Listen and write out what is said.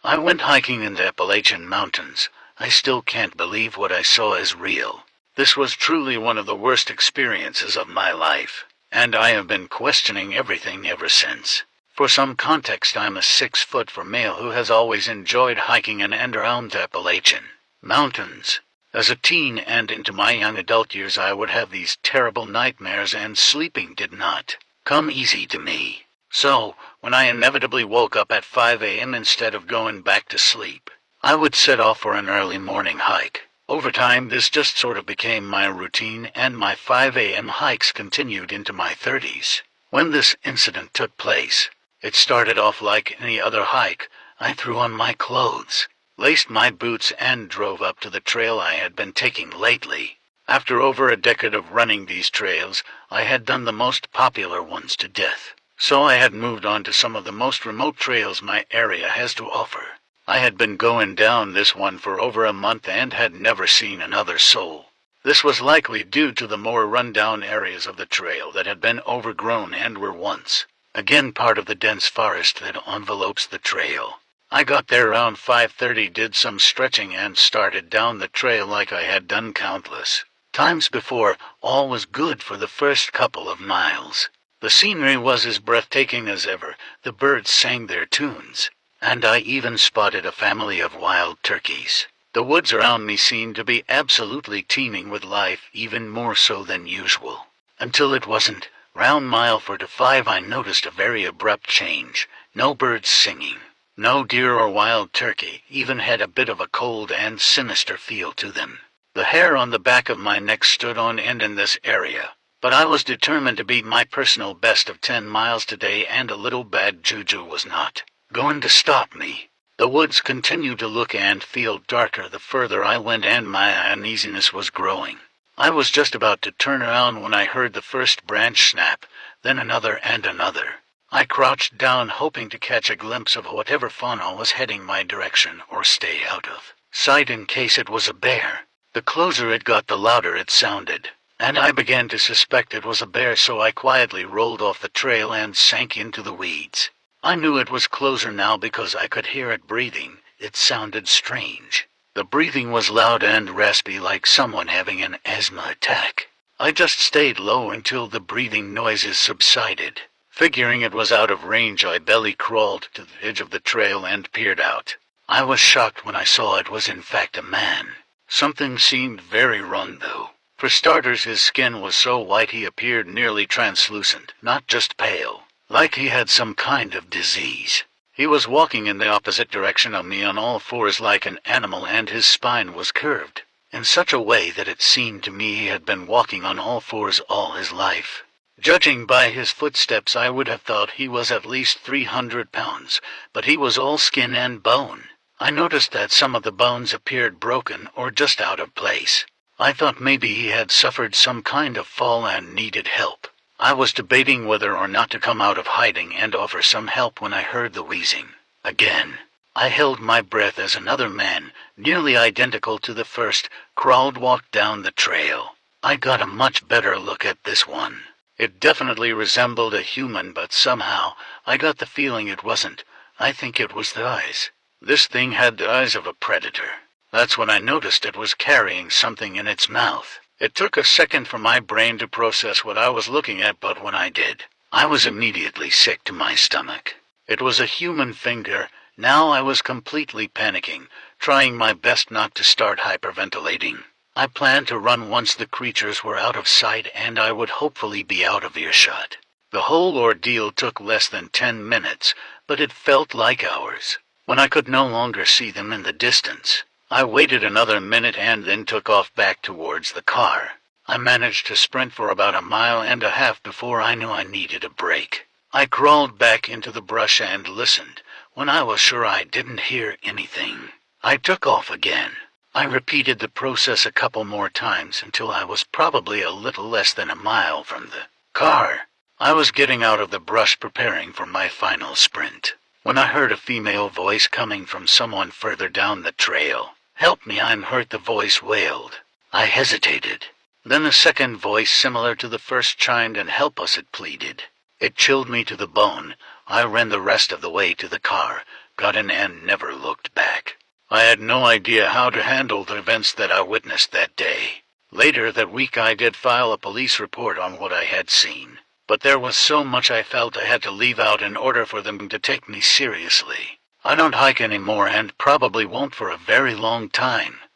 I went hiking in the Appalachian Mountains. I still can't believe what I saw is real. This was truly one of the worst experiences of my life, and I have been questioning everything ever since. For some context, I'm a 6'4" male who has always enjoyed hiking in and around the Appalachian Mountains. As a teen and into my young adult years, I would have these terrible nightmares, and sleeping did not come easy to me. So, when I inevitably woke up at 5 a.m. instead of going back to sleep, I would set off for an early morning hike. Over time, this just sort of became my routine, and my 5 a.m. hikes continued into my 30s. When this incident took place, it started off like any other hike. I threw on my clothes, laced my boots, and drove up to the trail I had been taking lately. After over a decade of running these trails, I had done the most popular ones to death. So I had moved on to some of the most remote trails my area has to offer. I had been going down this one for over a month and had never seen another soul. This was likely due to the more run-down areas of the trail that had been overgrown and were once again part of the dense forest that envelopes the trail. I got there around 5:30, did some stretching, and started down the trail like I had done countless times before. All was good for the first couple of miles. The scenery was as breathtaking as ever. The birds sang their tunes, and I even spotted a family of wild turkeys. The woods around me seemed to be absolutely teeming with life, even more so than usual. Until it wasn't. Round mile 4 to 5 I noticed a very abrupt change. No birds singing. No deer or wild turkey. Even had a bit of a cold and sinister feel to them. The hair on the back of my neck stood on end in this area. But I was determined to beat my personal best of 10 miles today, and a little bad juju was not going to stop me. The woods continued to look and feel darker the further I went, and my uneasiness was growing. I was just about to turn around when I heard the first branch snap, then another and another. I crouched down, hoping to catch a glimpse of whatever fauna was heading my direction, or stay out of sight in case it was a bear. The closer it got, the louder it sounded, and I began to suspect it was a bear, so I quietly rolled off the trail and sank into the weeds. I knew it was closer now because I could hear it breathing. It sounded strange. The breathing was loud and raspy, like someone having an asthma attack. I just stayed low until the breathing noises subsided. Figuring it was out of range, I belly crawled to the edge of the trail and peered out. I was shocked when I saw it was in fact a man. Something seemed very wrong though. For starters, his skin was so white he appeared nearly translucent, not just pale, like he had some kind of disease. He was walking in the opposite direction of me on all fours like an animal, and his spine was curved in such a way that it seemed to me he had been walking on all fours all his life. Judging by his footsteps, I would have thought he was at least 300 pounds, but he was all skin and bone. I noticed that some of the bones appeared broken or just out of place. I thought maybe he had suffered some kind of fall and needed help. I was debating whether or not to come out of hiding and offer some help when I heard the wheezing again. I held my breath as another man, nearly identical to the first, walked down the trail. I got a much better look at this one. It definitely resembled a human, but somehow I got the feeling it wasn't. I think it was the eyes. This thing had the eyes of a predator. That's when I noticed it was carrying something in its mouth. It took a second for my brain to process what I was looking at, but when I did, I was immediately sick to my stomach. It was a human finger. Now I was completely panicking, trying my best not to start hyperventilating. I planned to run once the creatures were out of sight, and I would hopefully be out of earshot. The whole ordeal took less than 10 minutes, but it felt like hours. When I could no longer see them in the distance, I waited another minute and then took off back towards the car. I managed to sprint for about 1.5 miles before I knew I needed a break. I crawled back into the brush and listened. When I was sure I didn't hear anything, I took off again. I repeated the process a couple more times until I was probably a little less than 1 mile from the car. I was getting out of the brush, preparing for my final sprint, when I heard a female voice coming from someone further down the trail. "Help me, I'm hurt," the voice wailed. I hesitated. Then a second voice similar to the first chimed in. "Help us," it pleaded. It chilled me to the bone. I ran the rest of the way to the car, got in and never looked back. I had no idea how to handle the events that I witnessed that day. Later that week I did file a police report on what I had seen, but there was so much I felt I had to leave out in order for them to take me seriously. I don't hike anymore and probably won't for a very long time.